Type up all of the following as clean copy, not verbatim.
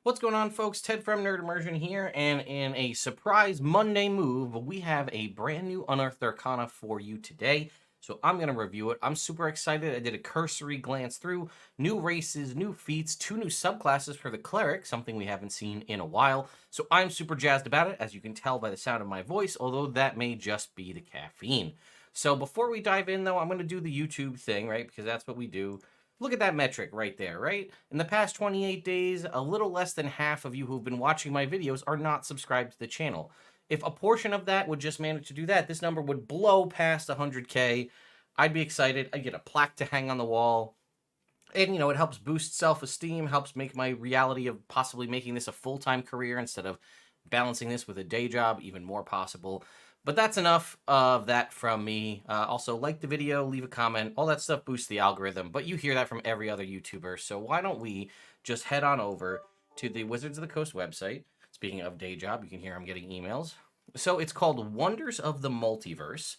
What's going on, folks? Ted from Immersion here, and in a surprise Monday move, we have a brand new Unearthed Arcana for you today. So I'm going to review it. I'm super excited. I did a cursory glance through new races, new feats, 2 new subclasses for the cleric, something we haven't seen in a while. So I'm super jazzed about it, as you can tell by the sound of my voice, although that may just be the caffeine. So before we dive in, though, I'm going to do the YouTube thing, right? Because that's what we do. Look at that metric right there, right? In the past 28 days, a little less than half of you who've been watching my videos are not subscribed to the channel. If a portion of that would just manage to do that, this number would blow past 100K. I'd be excited. I'd get a plaque to hang on the wall. And, you know, it helps boost self-esteem, helps make my reality of possibly making this a full-time career instead of balancing this with a day job even more possible. But that's enough of that from me. Also, like the video, leave a comment. All that stuff boosts the algorithm, but you hear that from every other YouTuber. So why don't we just head on over to the Wizards of the Coast website. Speaking of day job, you can hear I'm getting emails. So it's called Wonders of the Multiverse.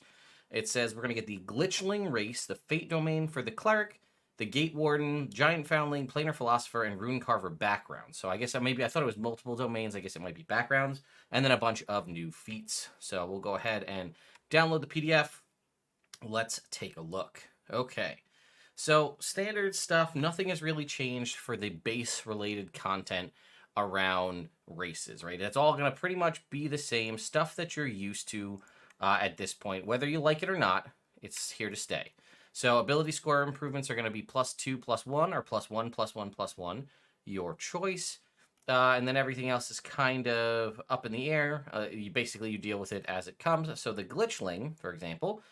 It says we're going to get the Glitchling race, the Fate domain for the Cleric, the Gate Warden, Giant Foundling, Planar Philosopher, and Rune Carver background. So I guess I thought it was multiple domains. I guess it might be backgrounds. And then a bunch of new feats. So we'll go ahead and download the PDF. Let's take a look. Okay. So standard stuff. Nothing has really changed for the base related content around races, right? It's all going to pretty much be the same stuff that you're used to at this point. Whether you like it or not, it's here to stay. So ability score improvements are going to be +2, +1, or +1, +1, +1. Your choice. And then everything else is kind of up in the air. You deal with it as it comes. So the Glitchling, for example,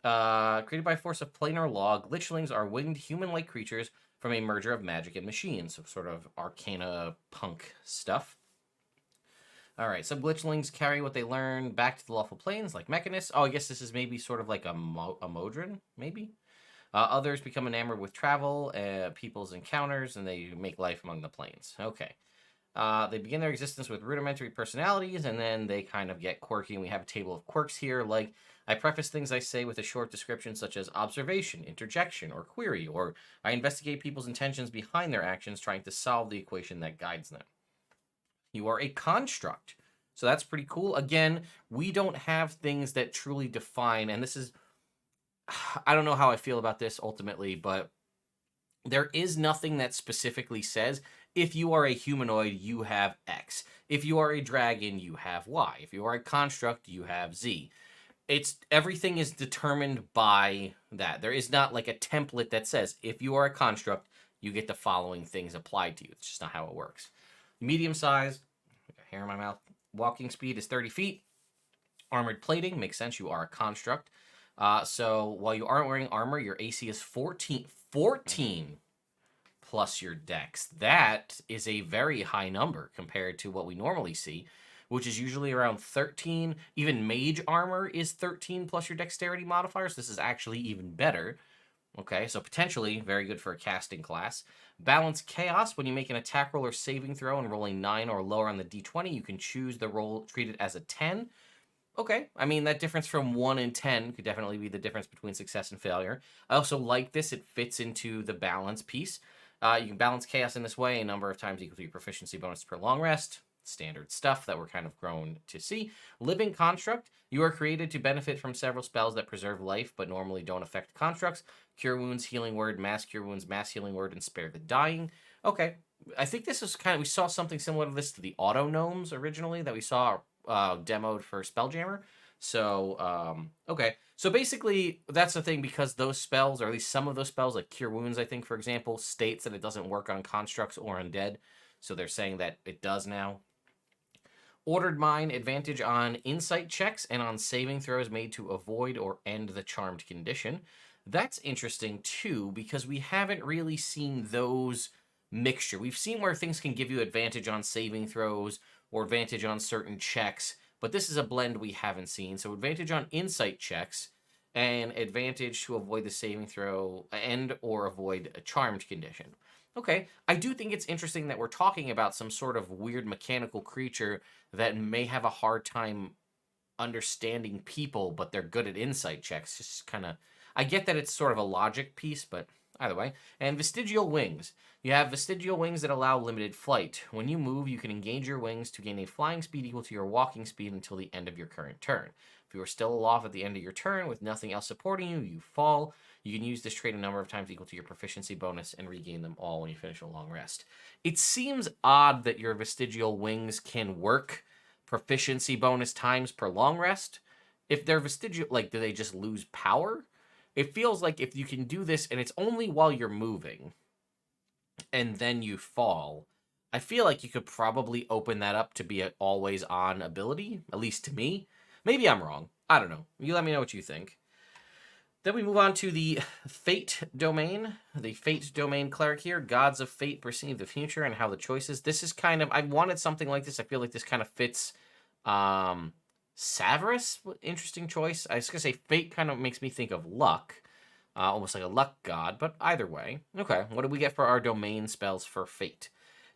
created by force of planar law, Glitchlings are winged human-like creatures from a merger of magic and machines. So sort of Arcana punk stuff. All right, some Glitchlings carry what they learn back to the lawful planes, like Mechanist. Oh, I guess this is maybe sort of like a Modron, maybe? Others become enamored with travel, people's encounters, and they make life among the planes. Okay. They begin their existence with rudimentary personalities, and then they kind of get quirky, and we have a table of quirks here, like, I preface things I say with a short description such as observation, interjection, or query, or I investigate people's intentions behind their actions, trying to solve the equation that guides them. You are a construct. So that's pretty cool. Again, we don't have things that truly define, and this is, I don't know how I feel about this ultimately, but there is nothing that specifically says if you are a humanoid, you have X. If you are a dragon, you have Y. If you are a construct, you have Z. Everything is determined by that. There is not like a template that says if you are a construct, you get the following things applied to you. It's just not how it works. Medium size, hair in my mouth. Walking speed is 30 feet. Armored plating makes sense. You are a construct. So while you aren't wearing armor, your AC is 14 plus your dex. That is a very high number compared to what we normally see, which is usually around 13. Even mage armor is 13 plus your dexterity modifiers. This is actually even better. Okay, so potentially very good for a casting class. Balance chaos. When you make an attack roll or saving throw and roll a 9 or lower on the d20, you can choose the roll, treat it as a 10. Okay, I mean, that difference from 1 and 10 could definitely be the difference between success and failure. I also like this. It fits into the balance piece. You can balance chaos in this way a number of times equal to your proficiency bonus per long rest. Standard stuff that we're kind of grown to see. Living construct. You are created to benefit from several spells that preserve life but normally don't affect constructs. Cure wounds, healing word, mass cure wounds, mass healing word, and spare the dying. Okay, I think this is we saw something similar to this to the auto gnomes originally that we saw demoed for Spelljammer. So, okay. So basically, that's the thing, because those spells, or at least some of those spells, like Cure Wounds, I think, for example, states that it doesn't work on constructs or undead. So they're saying that it does now. Ordered Mind, advantage on insight checks and on saving throws made to avoid or end the charmed condition. That's interesting, too, because we haven't really seen those mixture. We've seen where things can give you advantage on saving throws or advantage on certain checks, but this is a blend we haven't seen. So advantage on insight checks and advantage to avoid the saving throw and or avoid a charmed condition. Okay, I do think it's interesting that we're talking about some sort of weird mechanical creature that may have a hard time understanding people, but they're good at insight checks. Just kind of, I get that it's sort of a logic piece, but either way. And vestigial wings. You have vestigial wings that allow limited flight. When you move, you can engage your wings to gain a flying speed equal to your walking speed until the end of your current turn. If you are still aloft at the end of your turn with nothing else supporting you, you fall. You can use this trait a number of times equal to your proficiency bonus and regain them all when you finish a long rest. It seems odd that your vestigial wings can work proficiency bonus times per long rest. If they're vestigial, like, do they just lose power? It feels like if you can do this and it's only while you're moving and then you fall, I feel like you could probably open that up to be an always on ability, at least to me. Maybe I'm wrong. I don't know. You let me know what you think. Then we move on to the Fate domain. The Fate domain cleric here. Gods of Fate perceive the future and how the choices. This is kind of, I wanted something like this. I feel like this kind of fits Savras. Interesting choice. I was going to say Fate kind of makes me think of luck. Almost like a luck god, but either way. Okay, what do we get for our domain spells for Fate?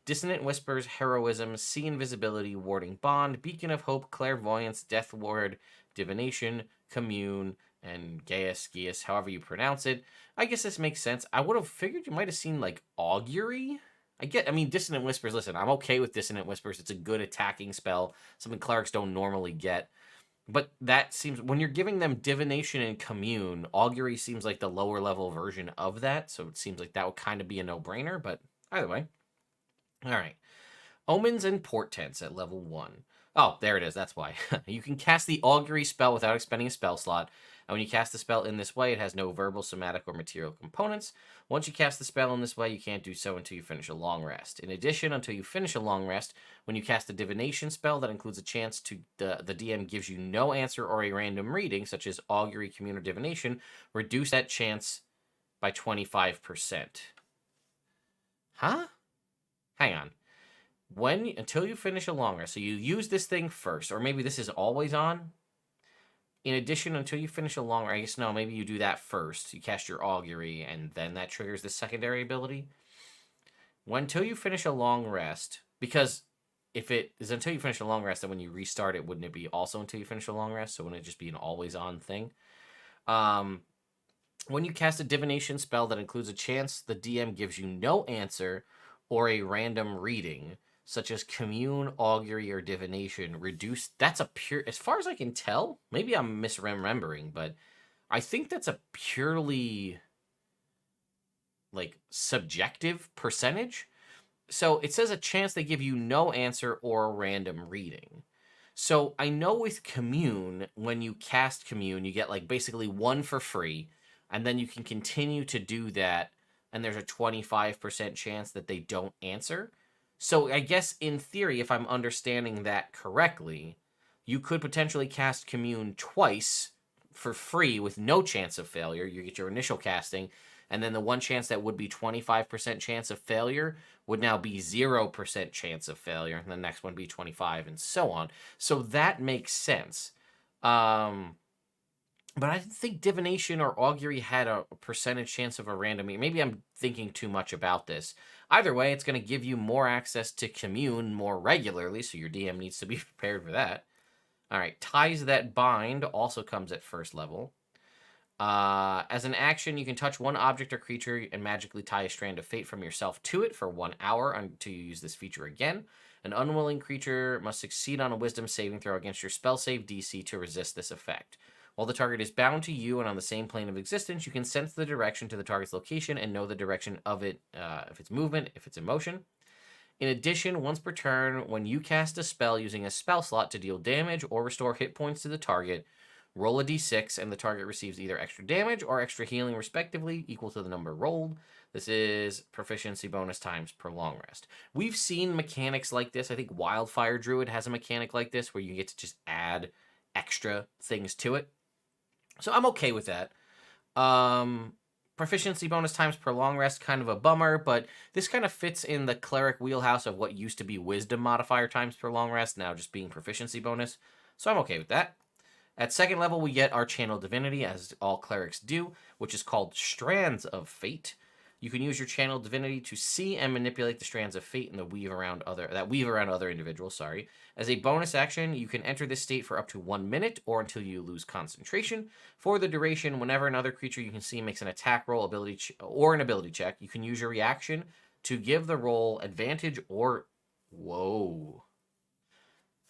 Dissonant Whispers, Heroism, See Invisibility, Warding Bond, Beacon of Hope, Clairvoyance, Death Ward, Divination, Commune, and Geas, however you pronounce it. I guess this makes sense. I would have figured you might have seen, like, Augury. I mean, Dissonant Whispers, listen, I'm okay with Dissonant Whispers. It's a good attacking spell, something clerics don't normally get. But that seems, when you're giving them Divination and Commune, Augury seems like the lower level version of that, so it seems like that would kind of be a no-brainer, but either way. All right. Omens and Portents at level 1. Oh, there it is, that's why. You can cast the Augury spell without expending a spell slot, and when you cast the spell in this way, it has no verbal, somatic, or material components. Once you cast the spell in this way, you can't do so until you finish a long rest. In addition, until you finish a long rest, when you cast a divination spell that includes a chance to the DM gives you no answer or a random reading, such as Augury, Commune, or Divination, reduce that chance by 25%. Huh? Hang on. Until you finish a long rest, so you use this thing first, or maybe this is always on. In addition, until you finish a long rest, I guess no, maybe you do that first. You cast your Augury, and then that triggers the secondary ability. Until you finish a long rest, because if it is until you finish a long rest, then when you restart it, wouldn't it be also until you finish a long rest? So wouldn't it just be an always on thing? When you cast a divination spell that includes a chance the DM gives you no answer or a random reading, such as Commune, Augury, or Divination, reduce. That's a pure, as far as I can tell, maybe I'm misremembering, but I think that's a purely, like, subjective percentage. So it says a chance they give you no answer or a random reading. So I know with Commune, when you cast Commune, you get, like, basically one for free, and then you can continue to do that, and there's a 25% chance that they don't answer. So I guess in theory, if I'm understanding that correctly, you could potentially cast Commune twice for free with no chance of failure. You get your initial casting, and then the one chance that would be 25% chance of failure would now be 0% chance of failure, and the next one be 25, and so on. So that makes sense. But I didn't think Divination or Augury had a percentage chance of a random. Maybe I'm thinking too much about this. Either way, it's going to give you more access to Commune more regularly, so your DM needs to be prepared for that. All right, Ties That Bind also comes at first level. As an action, you can touch one object or creature and magically tie a strand of fate from yourself to it for 1 hour until you use this feature again. An unwilling creature must succeed on a wisdom saving throw against your spell save DC to resist this effect. While the target is bound to you and on the same plane of existence, you can sense the direction to the target's location and know the direction of it, if it's movement, if it's in motion. In addition, once per turn, when you cast a spell using a spell slot to deal damage or restore hit points to the target, roll a d6 and the target receives either extra damage or extra healing respectively, equal to the number rolled. This is proficiency bonus times per long rest. We've seen mechanics like this. I think Wildfire Druid has a mechanic like this where you get to just add extra things to it. So I'm okay with that. Proficiency bonus times per long rest, kind of a bummer, but this kind of fits in the cleric wheelhouse of what used to be wisdom modifier times per long rest, now just being proficiency bonus. So I'm okay with that. At second level, we get our channel Divinity, as all clerics do, which is called Strands of Fate. You can use your channel Divinity to see and manipulate the strands of fate and weave around other individuals. Sorry. As a bonus action, you can enter this state for up to 1 minute or until you lose concentration. For the duration, whenever another creature you can see makes an attack roll, or an ability check, you can use your reaction to give the roll advantage or... Whoa.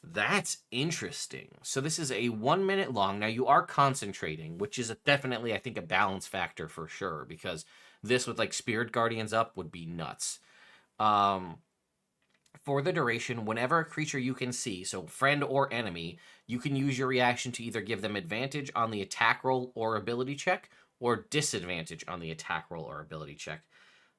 That's interesting. So this is a 1 minute long. Now you are concentrating, which is definitely, I think, a balance factor for sure, because this with like Spirit Guardians up would be nuts. For the duration, whenever a creature you can see, so friend or enemy, you can use your reaction to either give them advantage on the attack roll or ability check, or disadvantage on the attack roll or ability check.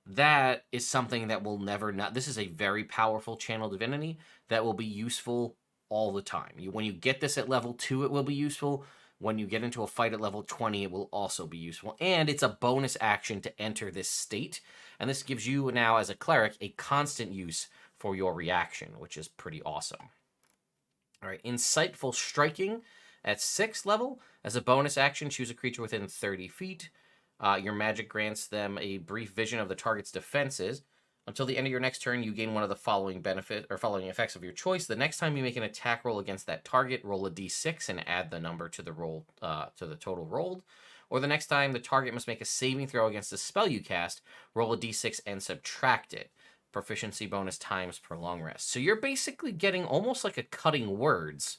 That is something that will never not. This is a very powerful channel Divinity that will be useful all the time. When you get this at level 2, it will be useful. When you get into a fight at level 20, it will also be useful. And it's a bonus action to enter this state. And this gives you now, as a cleric, a constant use for your reaction, which is pretty awesome. All right, Insightful Striking at 6th level. As a bonus action, choose a creature within 30 feet. Your magic grants them a brief vision of the target's defenses. Until the end of your next turn, you gain one of the following effects of your choice. The next time you make an attack roll against that target, roll a d6 and add the number to the roll to the total rolled. Or the next time the target must make a saving throw against a spell you cast, roll a d6 and subtract it. Proficiency bonus times per long rest. So you're basically getting almost like a Cutting Words,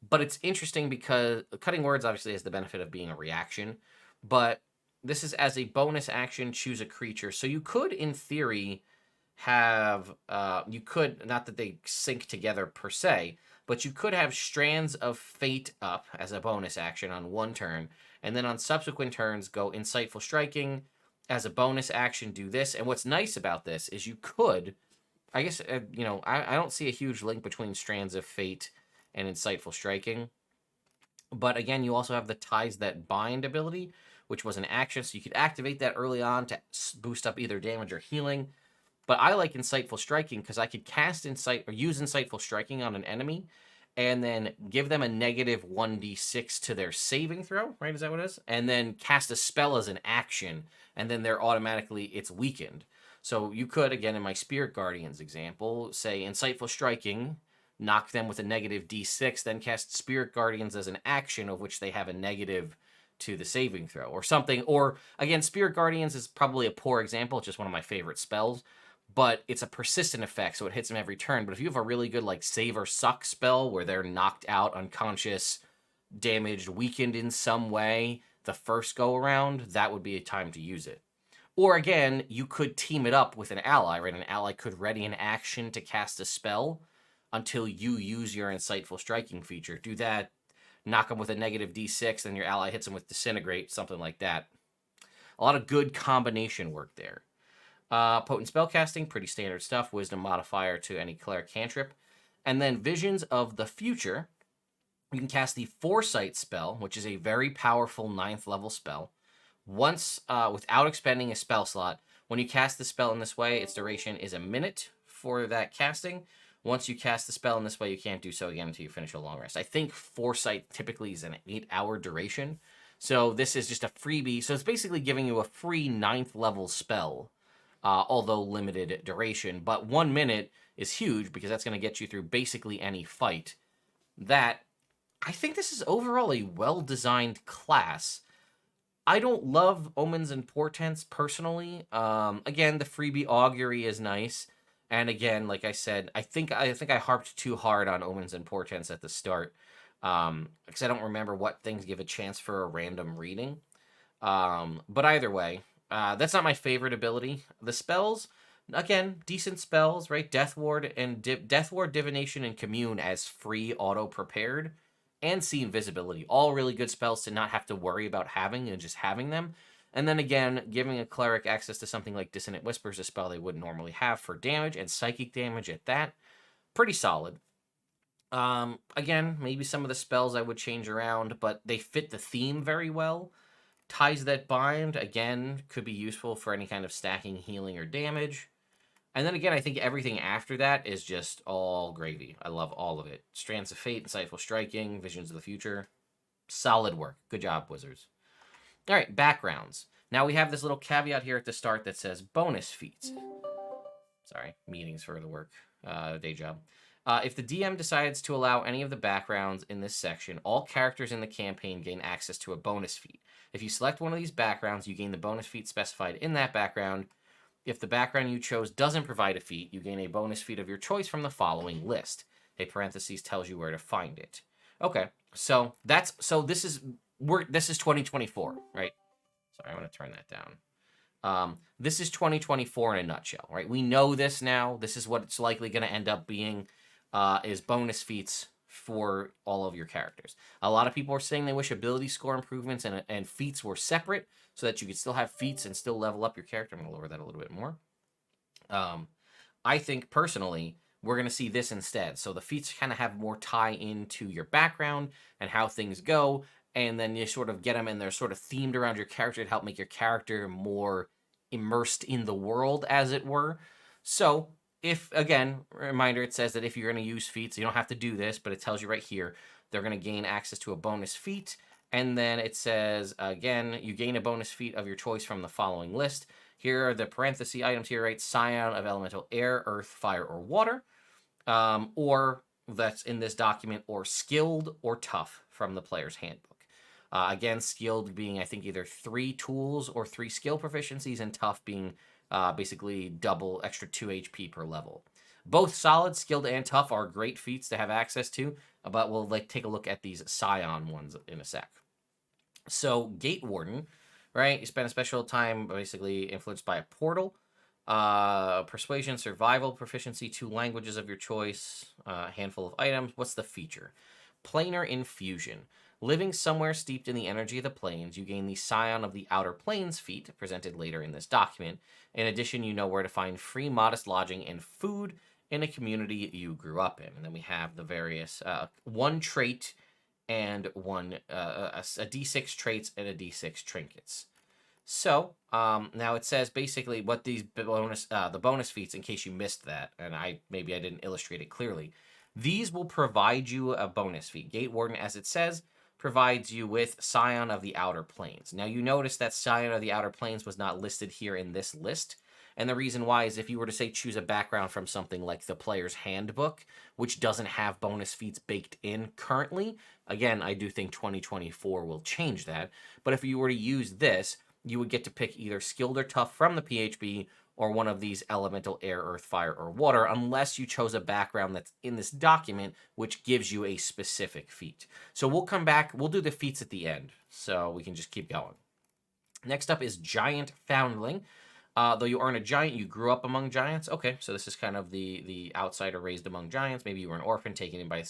but it's interesting because Cutting Words obviously has the benefit of being a reaction, but this is as a bonus action, choose a creature. So you could, in theory, have, not that they sync together per se, but you could have Strands of Fate up as a bonus action on one turn, and then on subsequent turns go Insightful Striking as a bonus action, do this. And what's nice about this is you could, I guess, I don't see a huge link between Strands of Fate and Insightful Striking. But again, you also have the Ties That Bind ability, which was an action, so you could activate that early on to boost up either damage or healing. But I like Insightful Striking because I could cast use Insightful Striking on an enemy, and then give them a negative 1d6 to their saving throw, right? Is that what it is? And then cast a spell as an action, and then it's weakened. So you could, again, in my Spirit Guardians example, say Insightful Striking, knock them with a negative d6, then cast Spirit Guardians as an action, of which they have a negative to the saving throw or something. Or again, Spirit Guardians is probably a poor example. It's just one of my favorite spells, but it's a persistent effect, so it hits them every turn. But if you have a really good like Save or Suck spell where they're knocked out, unconscious, damaged, weakened in some way the first go around, that would be a time to use it. Or again, you could team it up with an ally, right? An ally could ready an action to cast a spell until you use your Insightful Striking feature. Do that, knock them with a negative d6, then your ally hits them with Disintegrate, something like that. A lot of good combination work there. Potent Spellcasting, pretty standard stuff. Wisdom modifier to any cleric cantrip. And then Visions of the Future. You can cast the Foresight spell, which is a very powerful 9th level spell. Once, without expending a spell slot, when you cast the spell in this way, its duration is a minute for that casting. Once you cast the spell in this way, you can't do so again until you finish a long rest. I think Foresight typically is an 8-hour duration. So this is just a freebie. So it's basically giving you a free 9th level spell, although limited duration. But 1 minute is huge because that's going to get you through basically any fight. I think this is overall a well-designed class. I don't love Omens and Portents personally. Again, the freebie Augury is nice. And again, like I said, I think I harped too hard on Omens and Portents at the start, because I don't remember what things give a chance for a random reading. But either way, that's not my favorite ability. The spells, again, decent spells, right? Death Ward, Divination, and Commune as free auto-prepared, and See Invisibility. All really good spells to not have to worry about having and just having them. And then again, giving a cleric access to something like Dissonant Whispers, a spell they wouldn't normally have for damage, and psychic damage at that. Pretty solid. Again, maybe some of the spells I would change around, but they fit the theme very well. Ties That Bind, again, could be useful for any kind of stacking, healing, or damage. And then again, I think everything after that is just all gravy. I love all of it. Strands of Fate, Insightful Striking, Visions of the Future. Solid work. Good job, Wizards. All right, backgrounds. Now we have this little caveat here at the start that says bonus feats. Sorry, meetings for the work, day job. If the DM decides to allow any of the backgrounds in this section, all characters in the campaign gain access to a bonus feat. If you select one of these backgrounds, you gain the bonus feat specified in that background. If the background you chose doesn't provide a feat, you gain a bonus feat of your choice from the following list. A parentheses tells you where to find it. Okay, so this is 2024, right? Sorry, I'm going to turn that down. This is 2024 in a nutshell, right? We know this now. This is what it's likely going to end up being, is bonus feats for all of your characters. A lot of people are saying they wish ability score improvements and feats were separate so that you could still have feats and still level up your character. I'm going to lower that a little bit more. I think, personally, we're going to see this instead. So the feats kind of have more tie into your background and how things go, and then you sort of get them and they're sort of themed around your character to help make your character more immersed in the world, as it were. So if, again, reminder, it says that if you're going to use feats, you don't have to do this, but it tells you right here, they're going to gain access to a bonus feat. And then it says, again, you gain a bonus feat of your choice from the following list. Here are the parenthesis items here, right? Scion of elemental air, earth, fire, or water. Or that's in this document, or skilled or tough from the player's handbook. Again, skilled being, I think, either 3 tools or 3 skill proficiencies, and tough being basically double extra 2 HP per level. Both solid, skilled, and tough are great feats to have access to, but we'll take a look at these Scion ones in a sec. So, Gate Warden, right? You spend a special time basically influenced by a portal. Persuasion, survival, proficiency, 2 languages of your choice, handful of items. What's the feature? Planar infusion. Living somewhere steeped in the energy of the planes, you gain the Scion of the Outer Planes feat, presented later in this document. In addition, you know where to find free, modest lodging and food in a community you grew up in. And then we have the various 1 trait and a D6 traits and a D6 trinkets. So now it says basically what these the bonus feats, in case you missed that, and maybe I didn't illustrate it clearly. These will provide you a bonus feat. Gate Warden, as it says, provides you with Scion of the Outer Planes. Now you notice that Scion of the Outer Planes was not listed here in this list. And the reason why is if you were to say choose a background from something like the player's handbook, which doesn't have bonus feats baked in currently, again, I do think 2024 will change that. But if you were to use this, you would get to pick either skilled or tough from the PHB or one of these elemental air, earth, fire, or water, unless you chose a background that's in this document, which gives you a specific feat. So we'll come back, we'll do the feats at the end, so we can just keep going. Next up is Giant Foundling. Though you aren't a giant, you grew up among giants. Okay, so this is kind of the outsider raised among giants. Maybe you were an orphan taken in by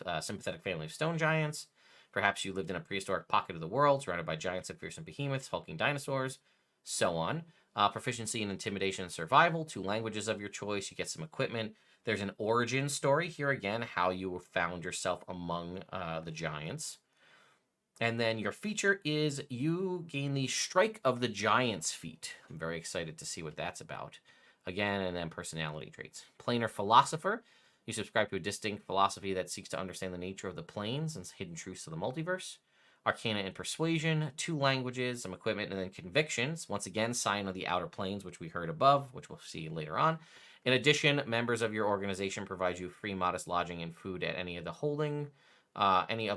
a sympathetic family of stone giants. Perhaps you lived in a prehistoric pocket of the world, surrounded by giants of fearsome behemoths, hulking dinosaurs, so on. Proficiency in intimidation and survival, 2 languages of your choice, you get some equipment. There's an origin story here again, how you found yourself among the giants. And then your feature is you gain the Strike of the Giants feat. I'm very excited to see what that's about. Again, and then personality traits. Planar Philosopher. You subscribe to a distinct philosophy that seeks to understand the nature of the planes and hidden truths of the multiverse. Arcana and Persuasion, 2 languages, some equipment, and then Convictions. Once again, Scion of the Outer Planes, which we heard above, which we'll see later on. In addition, members of your organization provide you free, modest lodging and food at any of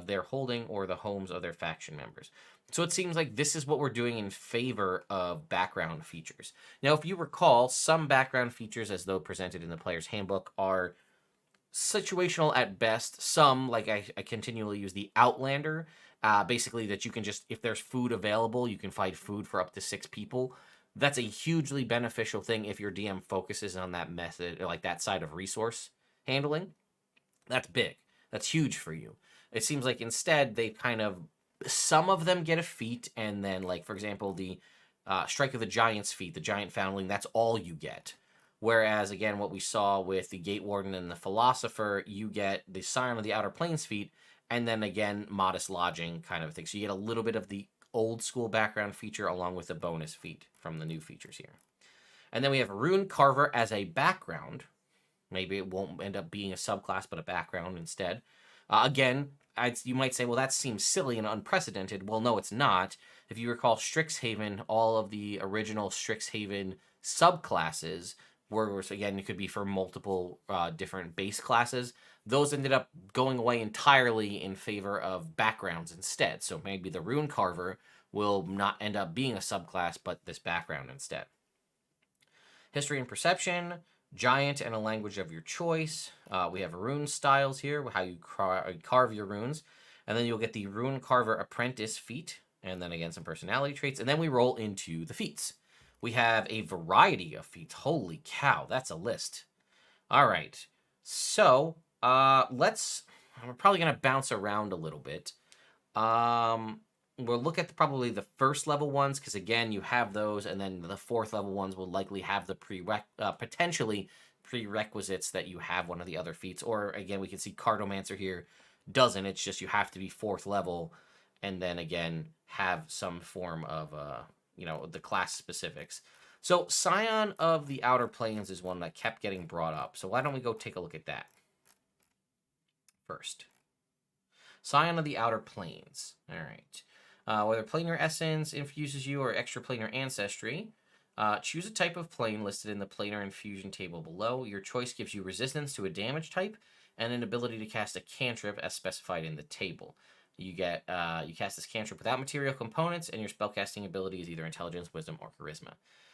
their holding or the homes of their faction members. So it seems like this is what we're doing in favor of background features. Now, if you recall, some background features, as though presented in the player's handbook, are situational at best. Some, like I continually use the Outlander, basically that you can just, if there's food available, you can find food for up to 6 people. That's a hugely beneficial thing if your DM focuses on that method, or like that side of resource handling. That's big. That's huge for you. It seems like instead they kind of, some of them get a feat, and then, like, for example, the Strike of the Giants feat, the Giant Foundling, that's all you get. Whereas, again, what we saw with the Gate Warden and the Philosopher, you get the Scion of the Outer Planes feat, and then, again, modest lodging kind of thing. So you get a little bit of the old school background feature along with the bonus feat from the new features here. And then we have Rune Carver as a background. Maybe it won't end up being a subclass, but a background instead. Again, you might say, well, that seems silly and unprecedented. Well, no, it's not. If you recall Strixhaven, all of the original Strixhaven subclasses were, again, it could be for multiple different base classes. Those ended up going away entirely in favor of backgrounds instead. So maybe the Rune Carver will not end up being a subclass, but this background instead. History and Perception, Giant and a language of your choice. We have rune styles here, how you carve your runes. And then you'll get the Rune Carver Apprentice feat, and then again some personality traits. And then we roll into the feats. We have a variety of feats. Holy cow, that's a list. All right, so we're probably going to bounce around a little bit. We'll look at probably the first level ones, because again, you have those, and then the fourth level ones will likely have the potentially prerequisites that you have one of the other feats. Or again, we can see Cartomancer here doesn't. It's just you have to be fourth level, and then again have some form of the class specifics. So Scion of the Outer Planes is one that kept getting brought up. So why don't we go take a look at that first? Scion of the Outer Planes. All right. Whether planar essence infuses you or extra planar ancestry, choose a type of plane listed in the planar infusion table below. Your choice gives you resistance to a damage type and an ability to cast a cantrip as specified in the table. You cast this cantrip without material components, and your spellcasting ability is either intelligence, wisdom, or charisma.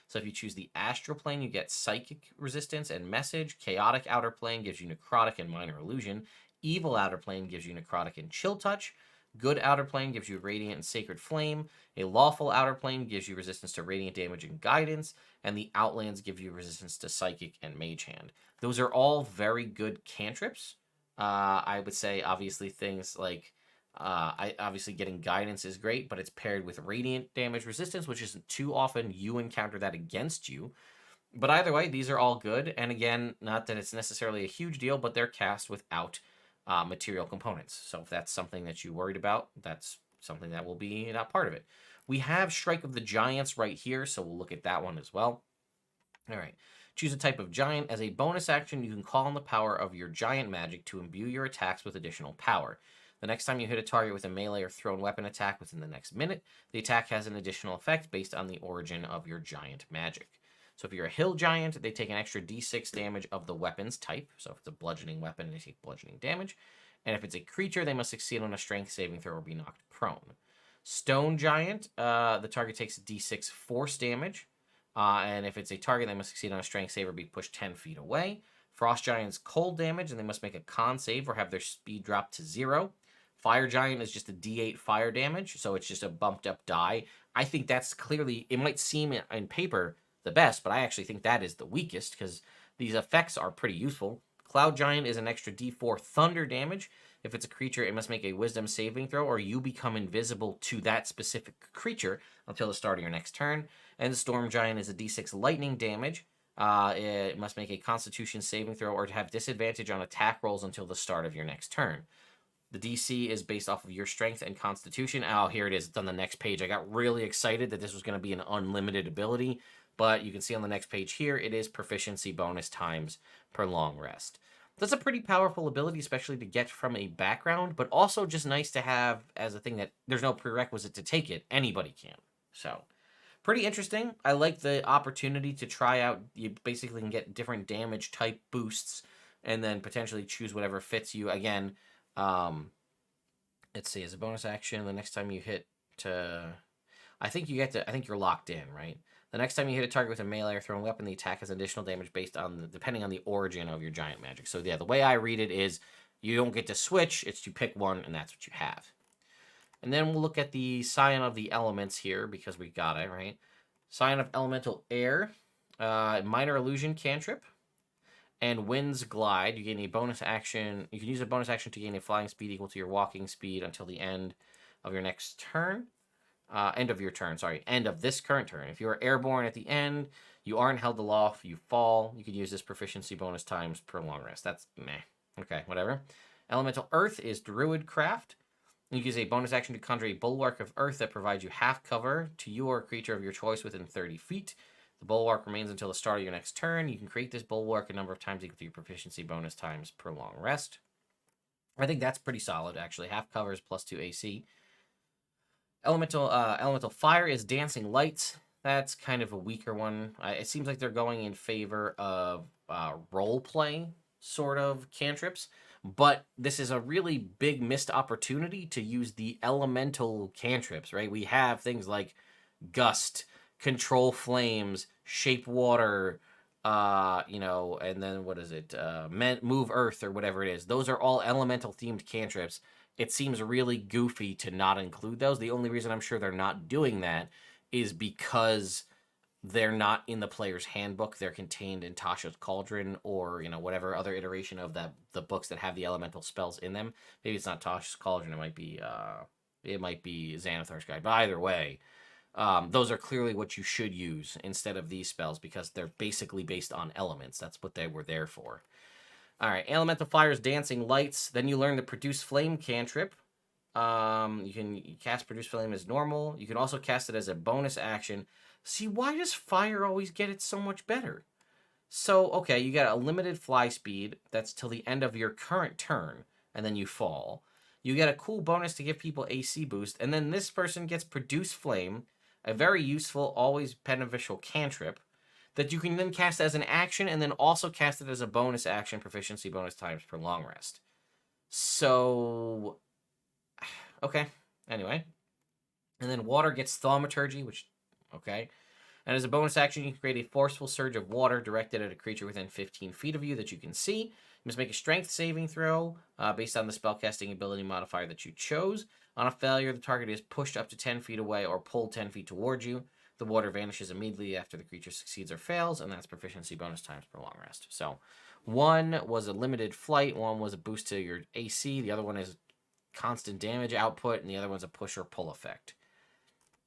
So if you choose the astral plane, you get psychic resistance and message. Chaotic outer plane gives you necrotic and minor illusion. Evil outer plane gives you necrotic and chill touch. Good outer plane gives you radiant and sacred flame. A lawful outer plane gives you resistance to radiant damage and guidance. And the outlands give you resistance to psychic and mage hand. Those are all very good cantrips. I would say obviously things like obviously getting guidance is great, but it's paired with radiant damage resistance, which isn't too often you encounter that against you. But either way, these are all good. And again, not that it's necessarily a huge deal, but they're cast without material components. So if that's something that you worried about, that's something that will be not part of it. We have Strike of the Giants right here, so we'll look at that one as well. All right. Choose a type of giant. As a bonus action, you can call on the power of your giant magic to imbue your attacks with additional power. The next time you hit a target with a melee or thrown weapon attack within the next minute, the attack has an additional effect based on the origin of your giant magic. So if you're a hill giant, they take an extra d6 damage of the weapon's type. So if it's a bludgeoning weapon, they take bludgeoning damage. And if it's a creature, they must succeed on a strength saving throw or be knocked prone. Stone giant, the target takes d6 force damage. And if it's a target, they must succeed on a strength save or be pushed 10 feet away. Frost giant's cold damage, and they must make a con save or have their speed drop to 0. Fire giant is just a d8 fire damage, so it's just a bumped up die. I think that's clearly, it might seem in paper the best, but I actually think that is the weakest because these effects are pretty useful. Cloud giant is an extra d4 thunder damage. If it's a creature, it must make a wisdom saving throw or you become invisible to that specific creature until the start of your next turn. And storm giant is a d6 lightning damage. It must make a constitution saving throw or have disadvantage on attack rolls until the start of your next turn. The DC is based off of your strength and constitution. Oh, here it is. It's on the next page. I got really excited that this was going to be an unlimited ability, but you can see on the next page here, it is proficiency bonus times per long rest. That's a pretty powerful ability, especially to get from a background, but also just nice to have as a thing that there's no prerequisite to take it. Anybody can. So, pretty interesting. I like the opportunity to try out. You basically can get different damage type boosts and then potentially choose whatever fits you. Again, let's see, as a bonus action, the next time you hit I think you're locked in, right? The next time you hit a target with a melee or thrown weapon, the attack has additional damage based on depending on the origin of your giant magic. So yeah, the way I read it is you don't get to switch, it's you pick one and that's what you have. And then we'll look at the Scion of the Elements here because we got it, right? Scion of Elemental Air, minor illusion cantrip. And Wind's Glide, you gain a bonus action. You can use a bonus action to gain a flying speed equal to your walking speed until the end of your next turn. End of this current turn. If you are airborne at the end, you aren't held aloft, you fall. You can use this proficiency bonus times per long rest. That's meh. Okay, whatever. Elemental Earth is Druid Craft. You use a bonus action to conjure a Bulwark of Earth that provides you half cover to you or a creature of your choice within 30 feet. The bulwark remains until the start of your next turn. You can create this bulwark a number of times equal to your proficiency bonus times per long rest. I think that's pretty solid, actually. Half covers +2 AC. Elemental Fire is Dancing Lights. That's kind of a weaker one. It seems like they're going in favor of role play sort of cantrips, but this is a really big missed opportunity to use the elemental cantrips, right? We have things like Gust, Control Flames, Shape Water, and then what is it? Move Earth or whatever it is. Those are all elemental themed cantrips. It seems really goofy to not include those. The only reason I'm sure they're not doing that is because they're not in the player's handbook. They're contained in Tasha's Cauldron or, whatever other iteration of the books that have the elemental spells in them. Maybe it's not Tasha's Cauldron. It might be Xanathar's Guide. But either way, those are clearly what you should use instead of these spells because they're basically based on elements. That's what they were there for. All right, Elemental Fire's Dancing Lights. Then you learn the Produce Flame cantrip. You can cast Produce Flame as normal. You can also cast it as a bonus action. See, why does fire always get it so much better? So, okay, you got a limited fly speed. That's till the end of your current turn, and then you fall. You get a cool bonus to give people AC boost, and then this person gets Produce Flame, a very useful, always beneficial cantrip that you can then cast as an action and then also cast it as a bonus action, proficiency bonus times per long rest. So, okay, anyway. And then water gets Thaumaturgy, which, okay. And as a bonus action, you can create a forceful surge of water directed at a creature within 15 feet of you that you can see. You must make a strength saving throw based on the spellcasting ability modifier that you chose. On a failure, the target is pushed up to 10 feet away or pulled 10 feet towards you. The water vanishes immediately after the creature succeeds or fails, and that's proficiency bonus times per long rest. So one was a limited flight, one was a boost to your AC, the other one is constant damage output, and the other one's a push or pull effect.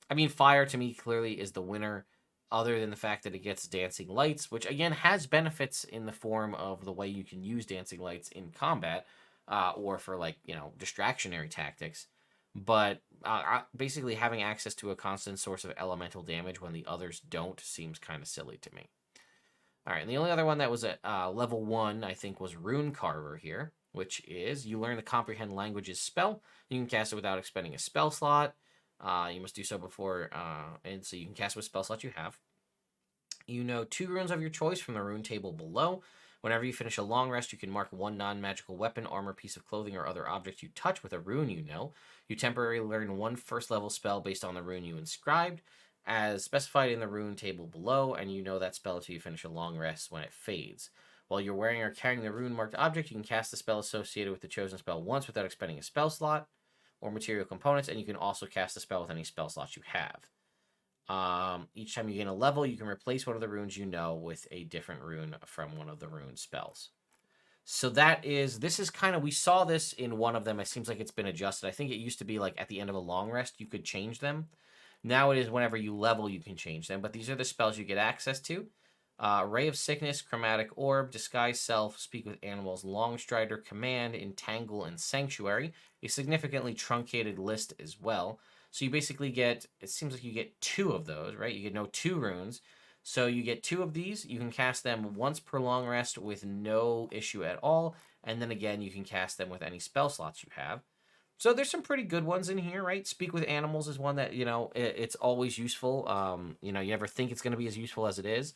I mean, fire to me clearly is the winner, other than the fact that it gets Dancing Lights, which again has benefits in the form of the way you can use Dancing Lights in combat, or for distractionary tactics. But basically having access to a constant source of elemental damage when the others don't seems kind of silly to me. All right, and the only other one that was at level 1, I think, was Rune Carver here, which is you learn the Comprehend Languages spell. You can cast it without expending a spell slot. You must do so before, and so you can cast what spell slot you have. You know 2 runes of your choice from the rune table below. Whenever you finish a long rest, you can mark 1 non-magical weapon, armor, piece of clothing, or other object you touch with a rune you know. You temporarily learn 1 first-level spell based on the rune you inscribed, as specified in the rune table below, and you know that spell until you finish a long rest when it fades. While you're wearing or carrying the rune-marked object, you can cast the spell associated with the chosen spell once without expending a spell slot or material components, and you can also cast a spell with any spell slots you have. Each time you gain a level, you can replace one of the runes you know with a different rune from one of the rune spells. So this is kind of, we saw this in one of them. It seems like it's been adjusted. I think it used to be like at the end of a long rest, you could change them. Now it is whenever you level, you can change them. But these are the spells you get access to. Ray of Sickness, Chromatic Orb, Disguise Self, Speak with Animals, Longstrider, Command, Entangle, and Sanctuary. A significantly truncated list as well. So you basically get, it seems like you get 2 of those, right? You get no 2 runes. So you get 2 of these. You can cast them once per long rest with no issue at all. And then again, you can cast them with any spell slots you have. So there's some pretty good ones in here, right? Speak with Animals is one that, it's always useful. You never think it's going to be as useful as it is.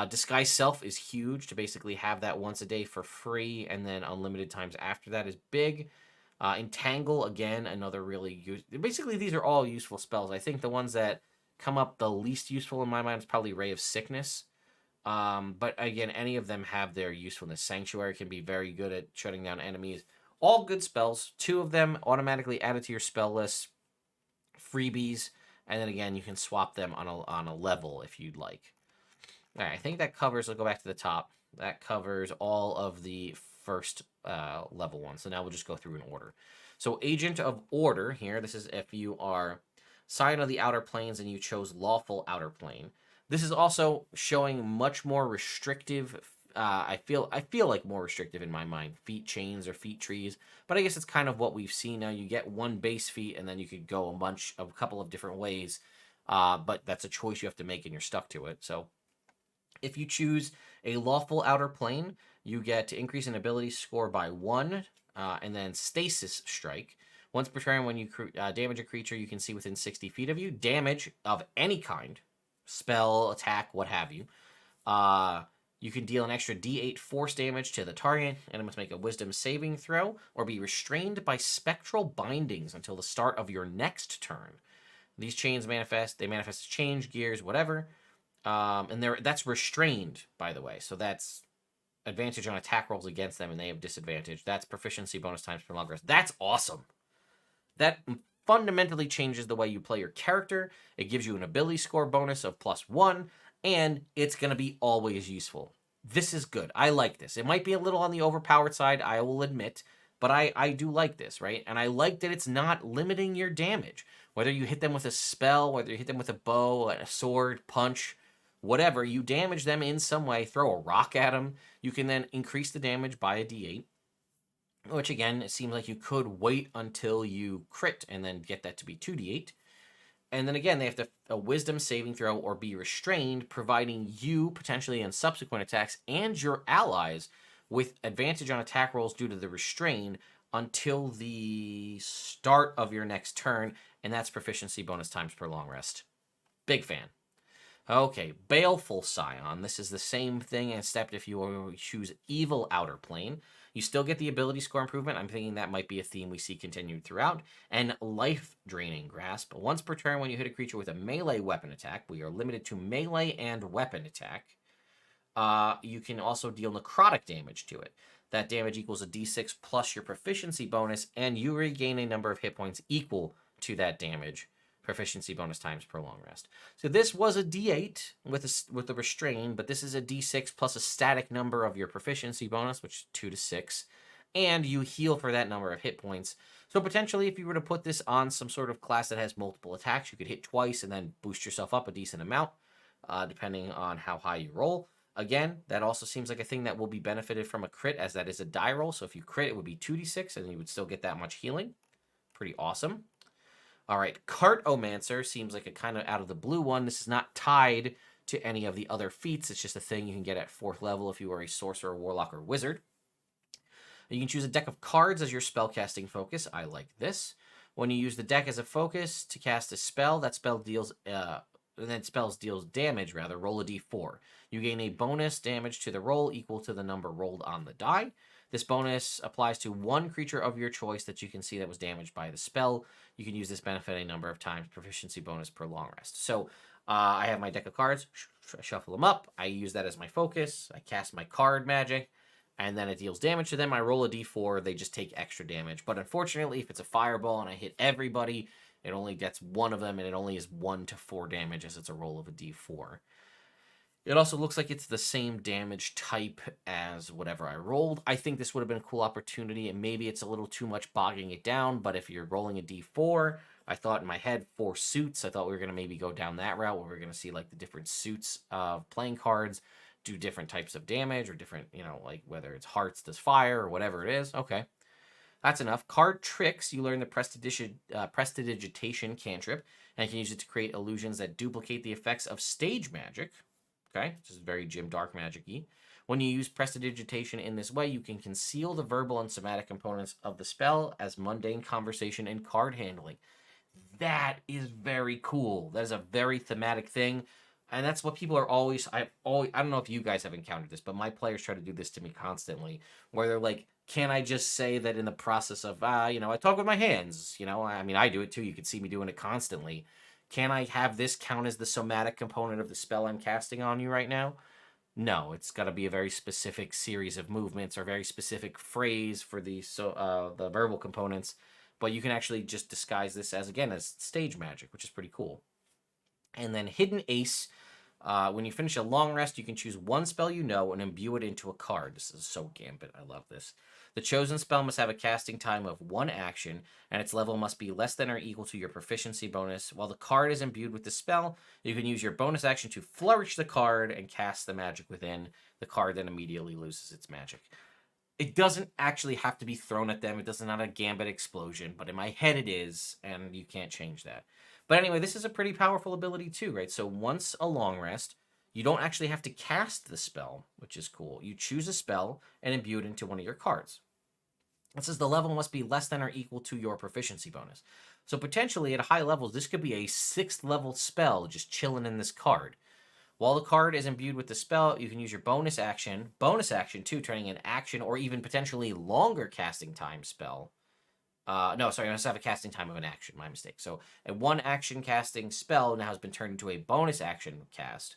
Disguise Self is huge. To basically have that once a day for free and then unlimited times after that is big. Entangle, again, another really basically these are all useful spells. I think the ones that come up the least useful in my mind is probably Ray of Sickness. But again, any of them have their usefulness. Sanctuary can be very good at shutting down enemies. All good spells. 2 of them automatically added to your spell list. Freebies. And then again, you can swap them on a level if you'd like. All right, I think that covers, I'll go back to the top. That covers all of the first level ones. So now we'll just go through in order. So Agent of Order here, this is if you are Scion of the Outer Planes and you chose Lawful Outer Plane. This is also showing much more restrictive, I feel like more restrictive in my mind, feat chains or feat trees. But I guess it's kind of what we've seen now. You get 1 base feat and then you could go a couple of different ways. But that's a choice you have to make and you're stuck to it. So if you choose a Lawful Outer Plane, you get to increase an ability score by 1 and then Stasis Strike. Once per turn, when you damage a creature you can see within 60 feet of you, damage of any kind, spell, attack, what have you, you can deal an extra d8 force damage to the target, and it must make a wisdom saving throw or be restrained by spectral bindings until the start of your next turn. These chains manifest as change, gears, whatever. And that's restrained, by the way. So that's advantage on attack rolls against them, and they have disadvantage. That's proficiency bonus times per long rest. That's awesome. That fundamentally changes the way you play your character. It gives you an ability score bonus of +1, and it's going to be always useful. This is good. I like this. It might be a little on the overpowered side, I will admit, but I do like this, right? And I like that it's not limiting your damage. Whether you hit them with a spell, whether you hit them with a bow, a sword, punch, whatever, you damage them in some way, throw a rock at them, you can then increase the damage by a d8. Which, again, it seems like you could wait until you crit and then get that to be 2d8. And then, again, they have to a wisdom saving throw or be restrained, providing you, potentially in subsequent attacks, and your allies with advantage on attack rolls due to the restrain until the start of your next turn, and that's proficiency bonus times per long rest. Big fan. Okay, Baleful Scion. This is the same thing, except if you choose Evil Outer Plane. You still get the ability score improvement. I'm thinking that might be a theme we see continued throughout. And Life Draining Grasp. Once per turn, when you hit a creature with a melee weapon attack, we are limited to melee and weapon attack. You can also deal necrotic damage to it. That damage equals a d6 plus your proficiency bonus, and you regain a number of hit points equal to that damage. Proficiency bonus times per long rest. So this was a d8 with a restrain, but this is a d6 plus a static number of your proficiency bonus, which is 2 to 6, and you heal for that number of hit points. So potentially, if you were to put this on some sort of class that has multiple attacks, you could hit twice and then boost yourself up a decent amount, depending on how high you roll. Again, that also seems like a thing that will be benefited from a crit, as that is a die roll. So if you crit, it would be 2d6, and you would still get that much healing. Pretty awesome. All right, Cartomancer seems like a kind of out of the blue one. This is not tied to any of the other feats. It's just a thing you can get at 4th level if you are a sorcerer, warlock, or wizard. You can choose a deck of cards as your spellcasting focus. I like this. When you use the deck as a focus to cast a spell, that spell deals damage, roll a d4. You gain a bonus damage to the roll equal to the number rolled on the die. This bonus applies to one creature of your choice that you can see that was damaged by the spell. You can use this benefit a number of times, proficiency bonus per long rest. So I have my deck of cards, shuffle them up. I use that as my focus. I cast my card magic, and then it deals damage to them. I roll a d4. They just take extra damage. But unfortunately, if it's a fireball and I hit everybody, it only gets one of them, and it only is 1 to 4 damage as it's a roll of a d4. It also looks like it's the same damage type as whatever I rolled. I think this would have been a cool opportunity, and maybe it's a little too much bogging it down, but if you're rolling a d4, I thought in my head 4 suits. I thought we were going to maybe go down that route where we're going to see like the different suits of playing cards do different types of damage or different, like whether it's hearts does fire or whatever it is. Okay. That's enough. Card Tricks, you learn the Prestidigitation cantrip, and you can use it to create illusions that duplicate the effects of stage magic. Okay, this is very Jim Dark Magic-y. When you use Prestidigitation in this way, you can conceal the verbal and somatic components of the spell as mundane conversation and card handling. That is very cool. That is a very thematic thing, and that's what people are always. I don't know if you guys have encountered this, but my players try to do this to me constantly, where they're like, "Can I just say that in the process of, I talk with my hands? I mean, I do it too. You can see me doing it constantly." Can I have this count as the somatic component of the spell I'm casting on you right now? No, it's got to be a very specific series of movements or very specific phrase for the verbal components. But you can actually just disguise this as stage magic, which is pretty cool. And then Hidden Ace. When you finish a long rest, you can choose one spell you know and imbue it into a card. This is so Gambit. I love this. The chosen spell must have a casting time of 1 action, and its level must be less than or equal to your proficiency bonus. While the card is imbued with the spell, you can use your bonus action to flourish the card and cast the magic within. The card then immediately loses its magic. It doesn't actually have to be thrown at them. It doesn't have a Gambit explosion, but in my head it is, and you can't change that. But anyway, this is a pretty powerful ability too, right? So once a long rest, you don't actually have to cast the spell, which is cool. You choose a spell and imbue it into one of your cards. It says the level must be less than or equal to your proficiency bonus. So potentially at high levels, this could be a 6th level spell just chilling in this card. While the card is imbued with the spell, you can use your bonus action too, turning an action or even potentially longer casting time spell. No, sorry, I must have a casting time of an action, my mistake. So a 1 action casting spell now has been turned into a bonus action cast,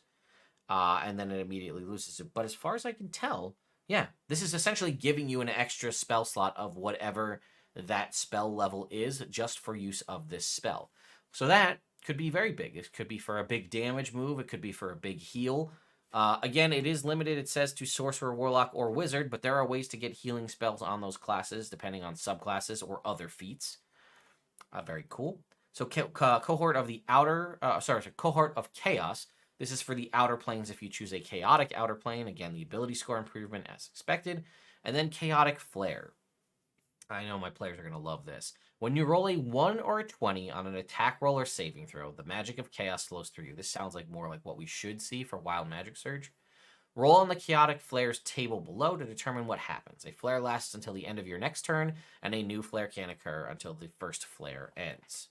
and then it immediately loses it. But as far as I can tell, yeah, this is essentially giving you an extra spell slot of whatever that spell level is just for use of this spell. So that could be very big. It could be for a big damage move. It could be for a big heal. Again, it is limited, it says, to Sorcerer, Warlock, or Wizard, but there are ways to get healing spells on those classes, depending on subclasses or other feats. Very cool. So, Cohort of the Cohort of Chaos. This is for the outer planes if you choose a chaotic outer plane. Again, the ability score improvement as expected. And then Chaotic Flare. I know my players are going to love this. When you roll a 1 or a 20 on an attack roll or saving throw, the magic of chaos flows through you. This sounds like more like what we should see for Wild Magic Surge. Roll on the Chaotic Flare's table below to determine what happens. A flare lasts until the end of your next turn, and a new flare can occur until the first flare ends.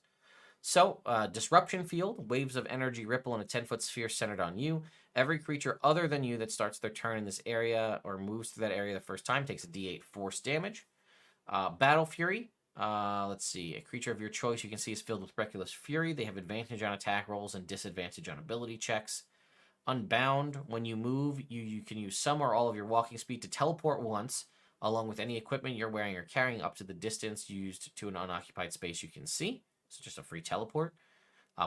So, Disruption Field, waves of energy ripple in a 10-foot sphere centered on you. Every creature other than you that starts their turn in this area or moves through that area the first time takes a d8 force damage. Battle Fury. Let's see. A creature of your choice you can see is filled with Reckless Fury. They have advantage on attack rolls and disadvantage on ability checks. Unbound. When you move, you can use some or all of your walking speed to teleport once, along with any equipment you're wearing or carrying up to the distance used to an unoccupied space you can see. So just a free teleport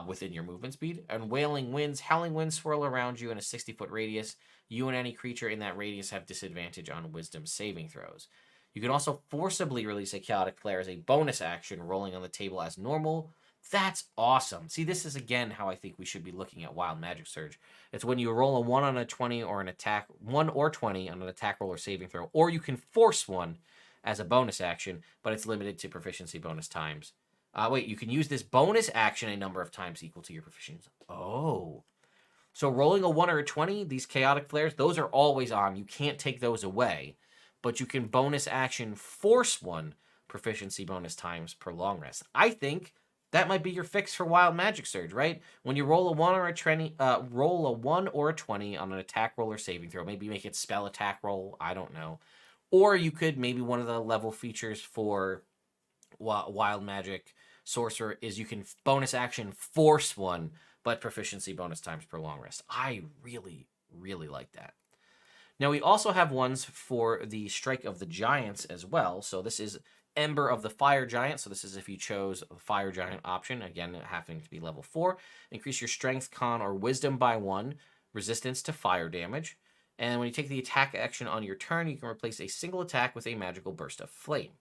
within your movement speed. And Wailing Winds. Howling winds swirl around you in a 60-foot radius. You and any creature in that radius have disadvantage on wisdom saving throws. You can also forcibly release a Chaotic Flare as a bonus action, rolling on the table as normal. That's awesome. See, this is, again, how I think we should be looking at Wild Magic Surge. It's when you roll a 1 on a 20 or an attack, 1 or 20 on an attack roll or saving throw, or you can force one as a bonus action, but it's limited to proficiency bonus times. You can use this bonus action a number of times equal to your proficiency. Oh. So rolling a 1 or a 20, these Chaotic Flares, those are always on. You can't take those away. But you can bonus action force one proficiency bonus times per long rest. I think that might be your fix for Wild Magic Surge, right? When you roll a 1 or a 20, roll a 1 or a 20 on an attack roll or saving throw, maybe make it spell attack roll, I don't know. Or you could, maybe one of the level features for Wild Magic Sorcerer is you can bonus action force one, but proficiency bonus times per long rest. I really, really like that. Now, we also have ones for the Strike of the Giants as well. So this is Ember of the Fire Giant. So this is if you chose the Fire Giant option, again, having to be level 4. Increase your Strength, Con, or Wisdom by 1. Resistance to fire damage. And when you take the attack action on your turn, you can replace a single attack with a magical burst of flame.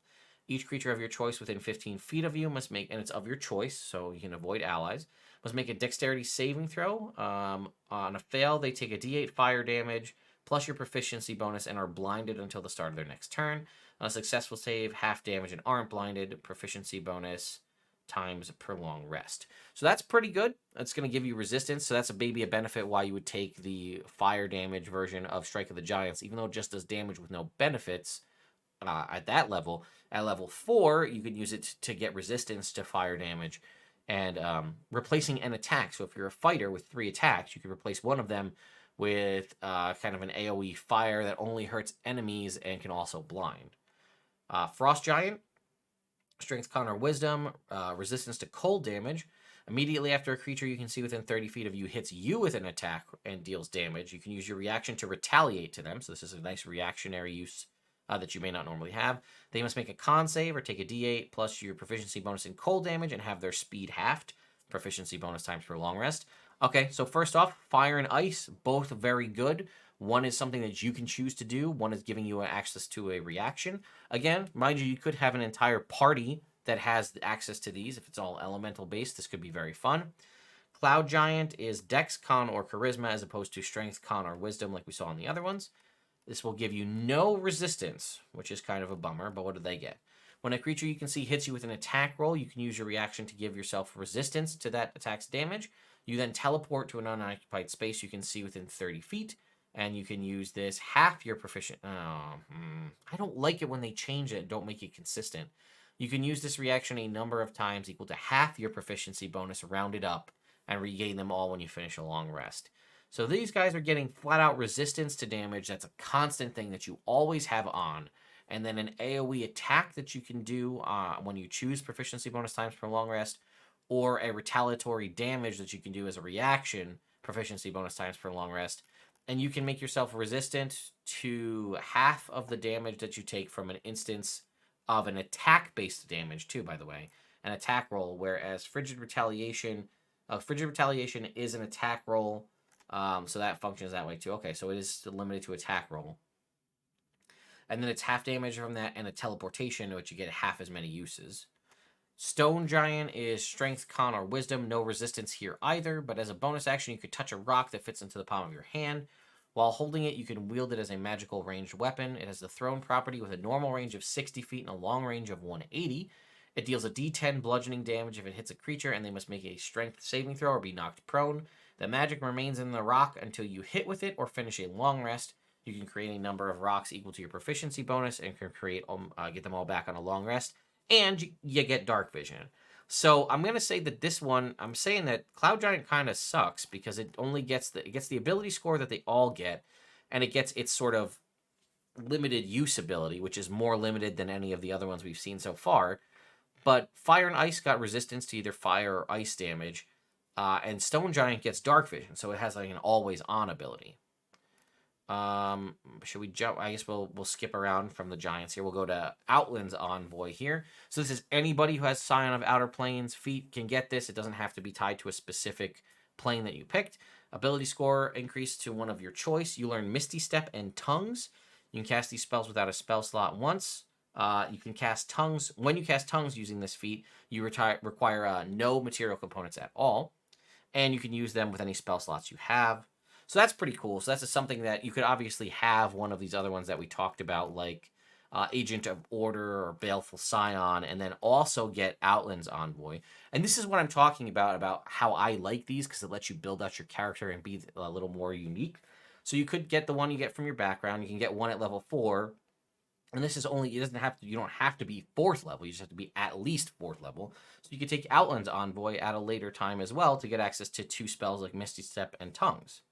Each creature of your choice within 15 feet of you must make, and it's of your choice, so you can avoid allies, must make a dexterity saving throw. On a fail, they take a d8 fire damage, plus your proficiency bonus, and are blinded until the start of their next turn. On a successful save, half damage and aren't blinded, proficiency bonus times per long rest. So that's pretty good. That's going to give you resistance, so that's maybe a benefit why you would take the fire damage version of Strike of the Giants, even though it just does damage with no benefits at that level. At level 4, you can use it to get resistance to fire damage and replacing an attack. So if you're a fighter with 3 attacks, you can replace one of them with kind of an AoE fire that only hurts enemies and can also blind. Frost Giant, Strength, Con, or Wisdom, resistance to cold damage. Immediately after a creature you can see within 30 feet of you hits you with an attack and deals damage, you can use your reaction to retaliate to them. So this is a nice reactionary use that you may not normally have. They must make a con save or take a d8 plus your proficiency bonus in cold damage and have their speed halved. Proficiency bonus times per long rest. Okay, so first off, fire and ice, both very good. One is something that you can choose to do. One is giving you access to a reaction. Again, mind you could have an entire party that has access to these. If it's all elemental based, this could be very fun. Cloud Giant is Dex, Con, or Charisma as opposed to Strength, Con, or Wisdom like we saw in the other ones. This will give you no resistance, which is kind of a bummer, but what do they get? When a creature you can see hits you with an attack roll, you can use your reaction to give yourself resistance to that attack's damage. You then teleport to an unoccupied space you can see within 30 feet. And you can use this half your proficient. I don't like it when they change it and don't make it consistent. You can use this reaction a number of times equal to half your proficiency bonus rounded up and regain them all when you finish a long rest. So these guys are getting flat out resistance to damage. That's a constant thing that you always have on. And then an AoE attack that you can do when you choose proficiency bonus times per long rest, or a retaliatory damage that you can do as a reaction, proficiency bonus times per long rest. And you can make yourself resistant to half of the damage that you take from an instance of an attack-based damage, too, by the way. An attack roll, whereas Frigid Retaliation is an attack roll, so that functions that way, too. Okay, so it is limited to attack roll. And then it's half damage from that, and a teleportation, which you get half as many uses. Stone Giant is Strength, Con, or Wisdom. No resistance here either, but as a bonus action, you could touch a rock that fits into the palm of your hand. While holding it, you can wield it as a magical ranged weapon. It has the thrown property with a normal range of 60 feet and a long range of 180. It deals a d10 bludgeoning damage if it hits a creature, and they must make a strength saving throw or be knocked prone. The magic remains in the rock until you hit with it or finish a long rest. You can create a number of rocks equal to your proficiency bonus and can get them all back on a long rest. And you get dark vision. So I'm going to say that this one, I'm saying that Cloud Giant kind of sucks because it only gets the ability score that they all get, and it gets its sort of limited use ability, which is more limited than any of the other ones we've seen so far. But Fire and Ice got resistance to either fire or ice damage, and Stone Giant gets dark vision, so it has like an always on ability. Should we jump? I guess we'll skip around from the giants here. We'll go to Outland's Envoy here. So this is anybody who has Scion of Outer Planes feat can get this. It doesn't have to be tied to a specific plane that you picked. Ability score increased to one of your choice. You learn Misty Step and Tongues. You can cast these spells without a spell slot once. You can cast Tongues. When you cast Tongues using this feat, you require no material components at all. And you can use them with any spell slots you have. So that's pretty cool. So that's something that you could obviously have one of these other ones that we talked about, like Agent of Order or Baleful Scion, and then also get Outland's Envoy. And this is what I'm talking about how I like these, because it lets you build out your character and be a little more unique. So you could get the one you get from your background. You can get one at level 4. And this is only, you don't have to be 4th level. You just have to be at least 4th level. So you could take Outland's Envoy at a later time as well to get access to 2 spells like Misty Step and Tongues.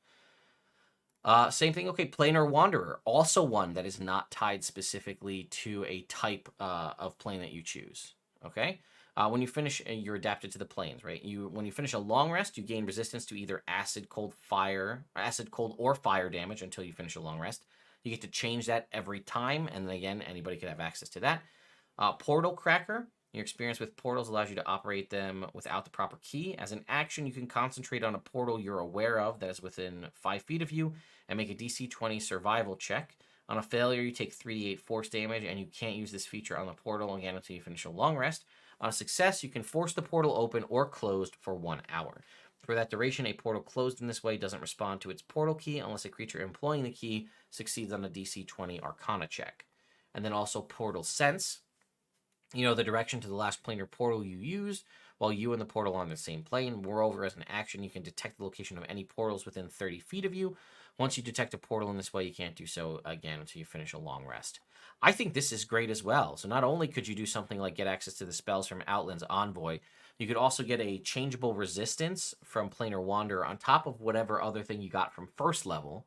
Same thing, okay, Planar Wanderer, also one that is not tied specifically to a type of plane that you choose, okay? When you finish, you're adapted to the planes, right? When you finish a long rest, you gain resistance to either acid, cold, or fire damage until you finish a long rest. You get to change that every time, and then again, anybody could have access to that. Portal Cracker. Your experience with portals allows you to operate them without the proper key. As an action, you can concentrate on a portal you're aware of that is within 5 feet of you and make a DC 20 survival check. On a failure, you take 3d8 force damage, and you can't use this feature on the portal again until you finish a long rest. On a success, you can force the portal open or closed for 1 hour. For that duration, a portal closed in this way doesn't respond to its portal key unless a creature employing the key succeeds on a DC 20 Arcana check. And then also Portal Sense. You know the direction to the last planar portal you used while you and the portal are on the same plane. Moreover, as an action, you can detect the location of any portals within 30 feet of you. Once you detect a portal in this way, you can't do so again until you finish a long rest. I think this is great as well. So not only could you do something like get access to the spells from Outland's Envoy, you could also get a changeable resistance from Planar Wanderer on top of whatever other thing you got from 1st level.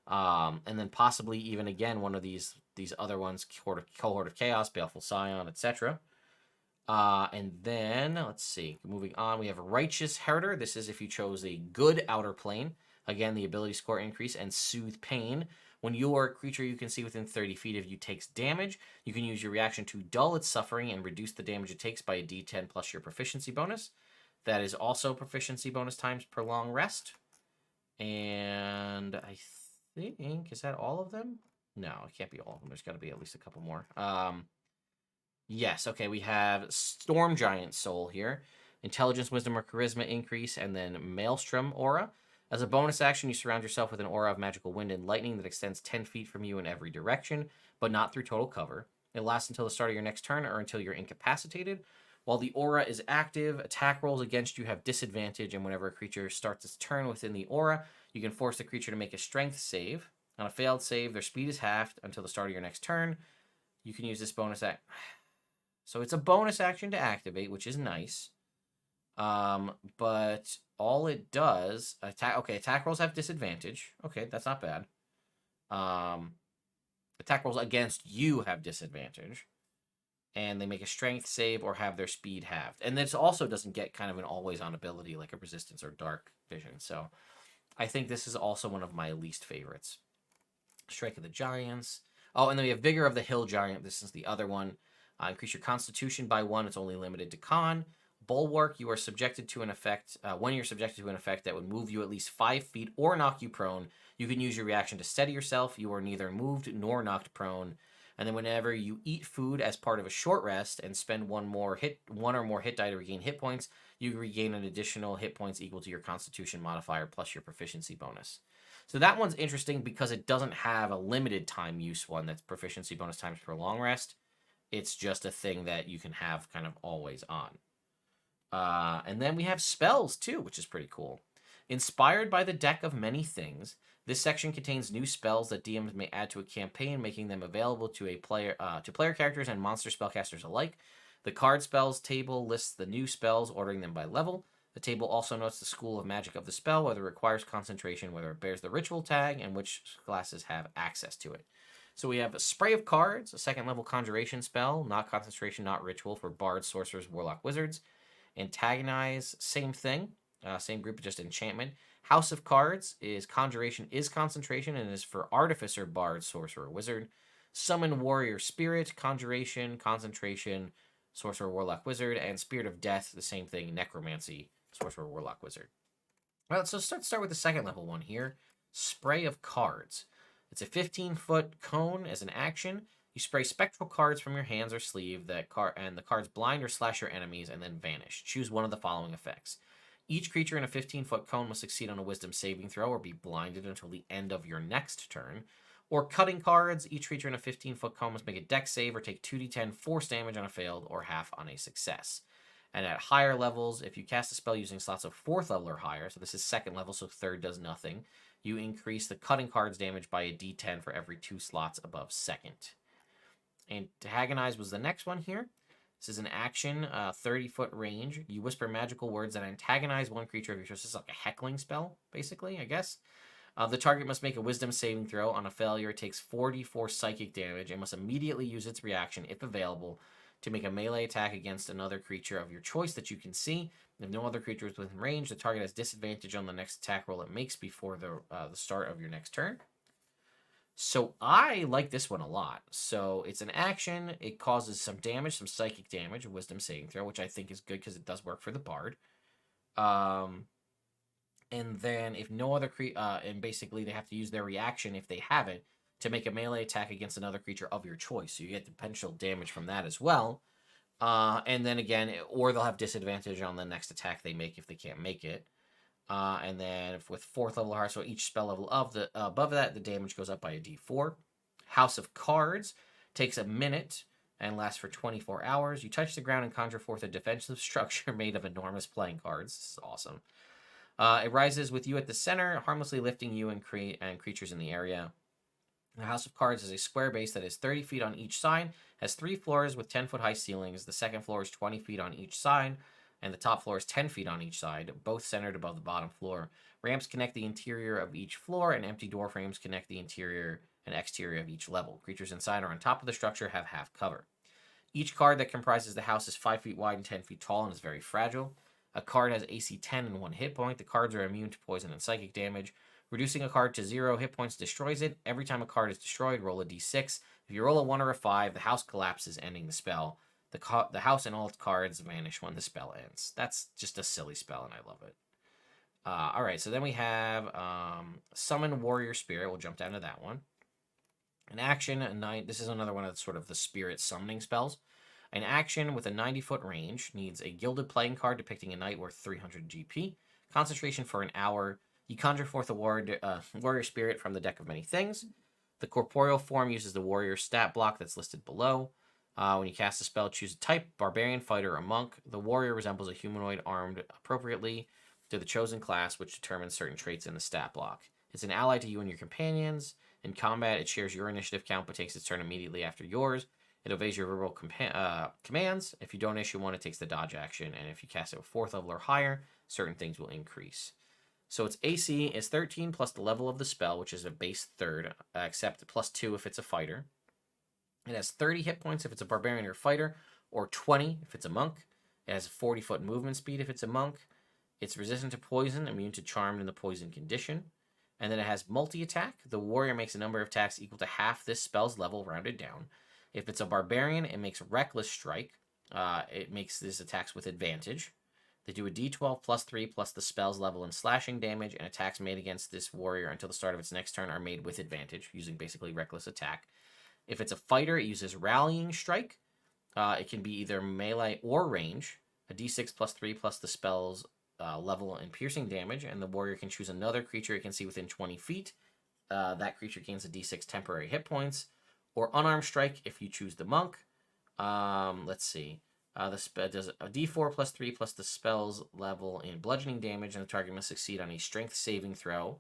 And then possibly even again one of these other ones, Cohort of Chaos, Baleful Scion, etc. And then, let's see, moving on, we have Righteous Herder. This is if you chose a good outer plane. Again, the ability score increase and Soothe Pain. When your creature you can see within 30 feet of you takes damage, you can use your reaction to dull its suffering and reduce the damage it takes by a d10 plus your proficiency bonus. That is also proficiency bonus times per long rest. And I think, is that all of them? No, it can't be all of them. There's got to be at least a couple more. Yes, okay, we have Storm Giant Soul here. Intelligence, Wisdom, or Charisma increase, and then Maelstrom Aura. As a bonus action, you surround yourself with an aura of magical wind and lightning that extends 10 feet from you in every direction, but not through total cover. It lasts until the start of your next turn or until you're incapacitated. While the aura is active, attack rolls against you have disadvantage, and whenever a creature starts its turn within the aura, You can force the creature to make a strength save. On a failed save, their speed is halved until the start of your next turn. You can use this bonus act. So it's a bonus action to activate, which is nice. But all it does, attack rolls have disadvantage. Okay, that's not bad. Attack rolls against you have disadvantage. And they make a strength save or have their speed halved. And this also doesn't get kind of an always-on ability like a resistance or dark vision. So I think this is also one of my least favorites. Strike of the Giants. Oh, and then we have Vigor of the Hill Giant. This is the other one. Increase your Constitution by 1. It's only limited to Con. Bulwark, you are subjected to an effect. When you're subjected to an effect that would move you at least 5 feet or knock you prone, you can use your reaction to steady yourself. You are neither moved nor knocked prone. And then whenever you eat food as part of a short rest and spend one or more hit die to regain hit points, you regain an additional hit points equal to your Constitution modifier plus your proficiency bonus. So that one's interesting because it doesn't have a limited time use one that's proficiency bonus times per long rest. It's just a thing that you can have kind of always on. And then we have spells too, which is pretty cool. Inspired by the deck of many things, this section contains new spells that DMs may add to a campaign, making them available to player characters and monster spellcasters alike. The card spells table lists the new spells, ordering them by level. The table also notes the school of magic of the spell, whether it requires concentration, whether it bears the ritual tag, and which classes have access to it. So we have a Spray of Cards, a second level conjuration spell, not concentration, not ritual, for bards, sorcerers, warlock, wizards. Antagonize, same thing, same group, just enchantment. House of Cards is conjuration is concentration and is for artificer, bard, sorcerer, wizard. Summon Warrior Spirit, conjuration, concentration, sorcerer, warlock, wizard. And Spirit of Death, the same thing, necromancy, sorcerer, warlock, wizard. Well, so let's start with the second level one here. Spray of Cards. It's a 15-foot cone as an action. You spray spectral cards from your hands or sleeve and the cards blind or slash your enemies and then vanish. Choose one of the following effects. Each creature in a 15-foot cone must succeed on a wisdom saving throw or be blinded until the end of your next turn. Or cutting cards. Each creature in a 15-foot cone must make a dex save or take 2d10 force damage on a failed or half on a success. And at higher levels, if you cast a spell using slots of 4th level or higher, so this is second level, so 3rd does nothing, you increase the cutting cards damage by a d10 for every 2 slots above 2nd. Antagonize was the next one here. This is an action, 30-foot range. You whisper magical words that antagonize one creature of your choice. This is like a heckling spell, basically, I guess. The target must make a wisdom saving throw. On a failure, it takes 44 psychic damage and must immediately use its reaction, if available, to make a melee attack against another creature of your choice that you can see. If no other creature is within range, the target has disadvantage on the next attack roll it makes before the start of your next turn. So I like this one a lot. So it's an action. It causes some damage, some psychic damage, a wisdom saving throw, which I think is good because it does work for the bard. And then if no other and basically they have to use their reaction if they have it to make a melee attack against another creature of your choice. So you get the potential damage from that as well. And then again, or they'll have disadvantage on the next attack they make if they can't make it. And then with 4th level heart, so each spell level above that, the damage goes up by a d4. House of Cards takes a minute and lasts for 24 hours. You touch the ground and conjure forth a defensive structure made of enormous playing cards. This is awesome. It rises with you at the center, harmlessly lifting you and creatures in the area. The House of Cards is a square base that is 30 feet on each side, has 3 floors with 10-foot high ceilings. The second floor is 20 feet on each side, and the top floor is 10 feet on each side, both centered above the bottom floor. Ramps connect the interior of each floor, and empty door frames connect the interior and exterior of each level. Creatures inside or on top of the structure have half cover. Each card that comprises the house is 5 feet wide and 10 feet tall and is very fragile. A card has AC 10 and 1 hit point. The cards are immune to poison and psychic damage. Reducing a card to 0 hit points destroys it. Every time a card is destroyed, roll a d6. If you roll a 1 or a 5, the house collapses, ending the spell. The house and all its cards vanish when the spell ends. That's just a silly spell, and I love it. All right, so then we have Summon Warrior Spirit. We'll jump down to that one. An action, this is another one of sort of the spirit summoning spells. An action with a 90-foot range needs a gilded playing card depicting a knight worth 300 GP. Concentration for an hour. You conjure forth a warrior spirit from the deck of many things. The corporeal form uses the warrior stat block that's listed below. When you cast a spell, choose a type, barbarian, fighter, or monk. The warrior resembles a humanoid armed appropriately. to the chosen class, which determines certain traits in the stat block. It's an ally to you and your companions. In combat, it shares your initiative count but takes its turn immediately after yours. It obeys your verbal commands. If you don't issue one, it takes the dodge action, and if you cast it with 4th level or higher, certain things will increase. So its AC is 13 plus the level of the spell, which is a base 3rd, except +2 if it's a fighter. It has 30 hit points if it's a barbarian or fighter, or 20 if it's a monk. It has 40-foot movement speed if it's a monk. It's resistant to poison, immune to charmed in the poison condition. And then it has multi-attack. The warrior makes a number of attacks equal to half this spell's level, rounded down. If it's a barbarian, it makes reckless strike. It makes these attacks with advantage. They do a d12 plus 3 plus the spell's level and slashing damage, and attacks made against this warrior until the start of its next turn are made with advantage, using basically reckless attack. If it's a fighter, it uses rallying strike. It can be either melee or range. A d6 plus 3 plus the spell's level and piercing damage, and the warrior can choose another creature it can see within 20 feet. That creature gains a d6 temporary hit points. Or unarmed strike if you choose the monk. Let's see. The spell does a d4 plus 3 plus the spell's level in bludgeoning damage, and the target must succeed on a strength saving throw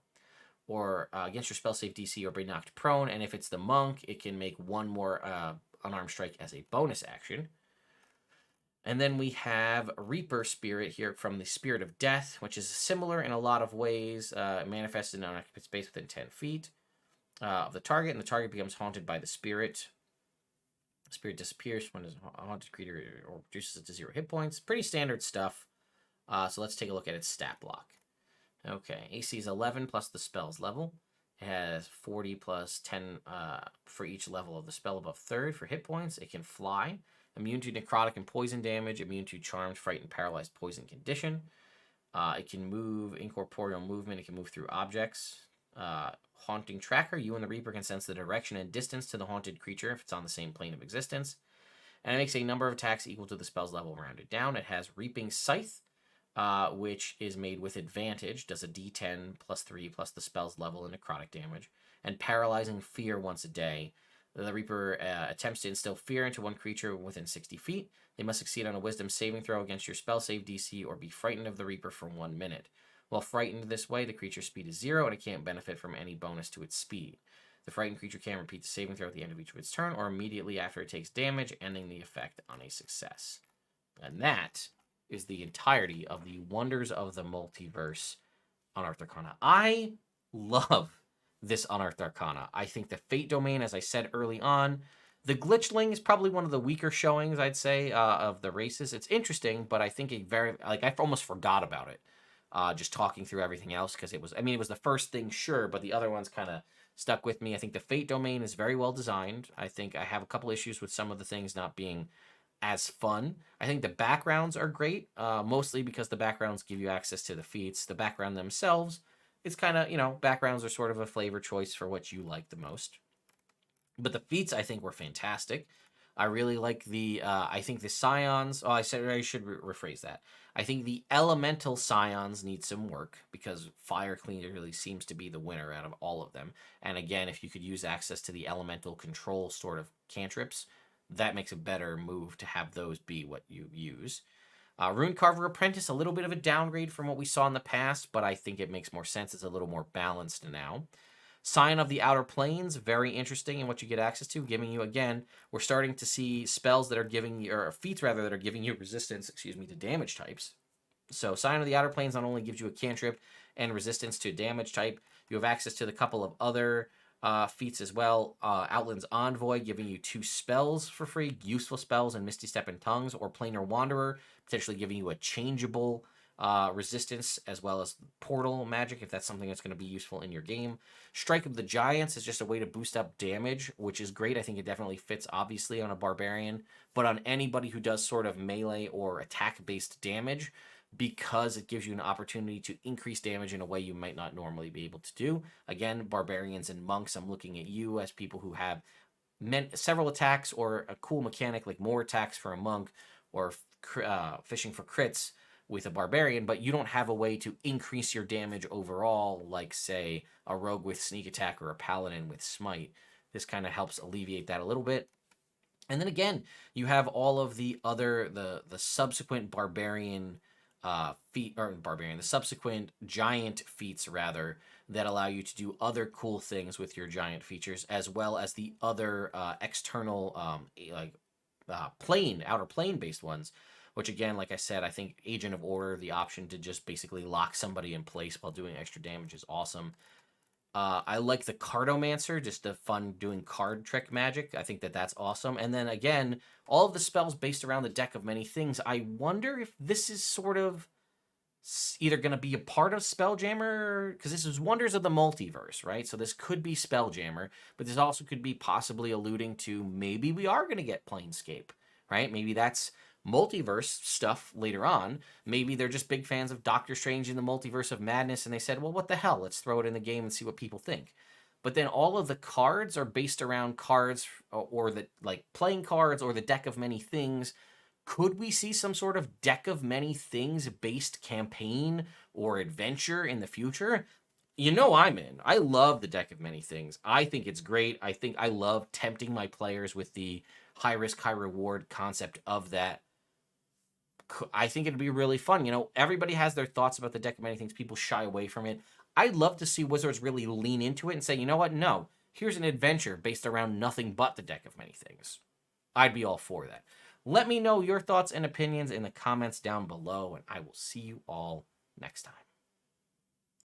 or against your spell save DC or be knocked prone. And if it's the monk, it can make one more unarmed strike as a bonus action. And then we have Reaper Spirit here from the Spirit of Death, which is similar in a lot of ways. Manifested in unoccupied space within 10 feet of the target, and the target becomes haunted by the spirit. The spirit disappears when a haunted creature or reduces it to 0 hit points. Pretty standard stuff. So let's take a look at its stat block. Okay, AC is 11 plus the spell's level. It has 40 plus 10 for each level of the spell above 3rd for hit points. It can fly. Immune to necrotic and poison damage. Immune to charmed, frightened, paralyzed, poison condition. It can move, incorporeal movement. It can move through objects. Haunting Tracker. You and the Reaper can sense the direction and distance to the haunted creature if it's on the same plane of existence. And it makes a number of attacks equal to the spell's level rounded down. It has Reaping Scythe, which is made with advantage. Does a d10 plus 3 plus the spell's level and necrotic damage. And Paralyzing Fear once a day. The Reaper attempts to instill fear into one creature within 60 feet. They must succeed on a wisdom saving throw against your spell save DC or be frightened of the Reaper for 1 minute. While frightened this way, the creature's speed is 0 and it can't benefit from any bonus to its speed. The frightened creature can repeat the saving throw at the end of each of its turn or immediately after it takes damage, ending the effect on a success. And that is the entirety of the Wonders of the Multiverse Unearthed Arcana. I love this Unearthed Arcana. I think the Fate Domain, as I said early on, the Glitchling is probably one of the weaker showings, I'd say, of the races. It's interesting, but I think I almost forgot about it. Just talking through everything else, because it was the first thing, sure, but the other ones kind of stuck with me. I think the Fate Domain is very well designed. I think I have a couple issues with some of the things not being as fun. I think the backgrounds are great, mostly because the backgrounds give you access to the feats. The background themselves, it's kind of, backgrounds are sort of a flavor choice for what you like the most. But the feats, I think, were fantastic. I really like I think the Scions, I should rephrase that. I think the elemental Scions need some work, because Fire clearly seems to be the winner out of all of them. And again, if you could use access to the elemental control sort of cantrips, that makes a better move to have those be what you use. Runecarver Apprentice, a little bit of a downgrade from what we saw in the past, but I think it makes more sense. It's a little more balanced now. Scion of the Outer Planes, very interesting in what you get access to, giving you, again, we're starting to see spells that are giving you, or feats rather, that are giving you resistance, to damage types. So Scion of the Outer Planes not only gives you a cantrip and resistance to damage type, you have access to the couple of other feats as well. Outland's Envoy, giving you 2 spells for free, useful spells in Misty Step and Tongues, or Planar Wanderer, potentially giving you a changeable resistance, as well as portal magic, if that's something that's going to be useful in your game. Strike of the Giants is just a way to boost up damage, which is great. I think it definitely fits, obviously, on a barbarian, but on anybody who does sort of melee or attack-based damage, because it gives you an opportunity to increase damage in a way you might not normally be able to do. Again, barbarians and monks, I'm looking at you as people who have several attacks, or a cool mechanic like more attacks for a monk, or fishing for crits with a barbarian, but you don't have a way to increase your damage overall, like, say, a rogue with sneak attack or a paladin with smite. This kind of helps alleviate that a little bit. And then again, you have all of the other, the subsequent barbarian feat, or barbarian, the subsequent giant feats rather, that allow you to do other cool things with your giant features, as well as the other external outer plane based ones. Which again, like I said, I think Agent of Order, the option to just basically lock somebody in place while doing extra damage is awesome. I like the Cardomancer, just the fun doing card trick magic. I think that that's awesome. And then again, all of the spells based around the deck of many things. I wonder if this is sort of either going to be a part of Spelljammer, because this is Wonders of the Multiverse, right? So this could be Spelljammer, but this also could be possibly alluding to maybe we are going to get Planescape, right? Maybe that's multiverse stuff later on. Maybe they're just big fans of Doctor Strange in the Multiverse of Madness, and they said, well, what the hell? Let's throw it in the game and see what people think. But then all of the cards are based around cards or the like playing cards or the deck of many things. Could we see some sort of deck of many things based campaign or adventure in the future? You know I'm in. I love the deck of many things. I think it's great. I think I love tempting my players with the high risk, high reward concept of that. I think it'd be really fun. You know, everybody has their thoughts about the deck of many things. People shy away from it. I'd love to see Wizards really lean into it and say, you know what? No, here's an adventure based around nothing but the deck of many things. I'd be all for that. Let me know your thoughts and opinions in the comments down below, and I will see you all next time.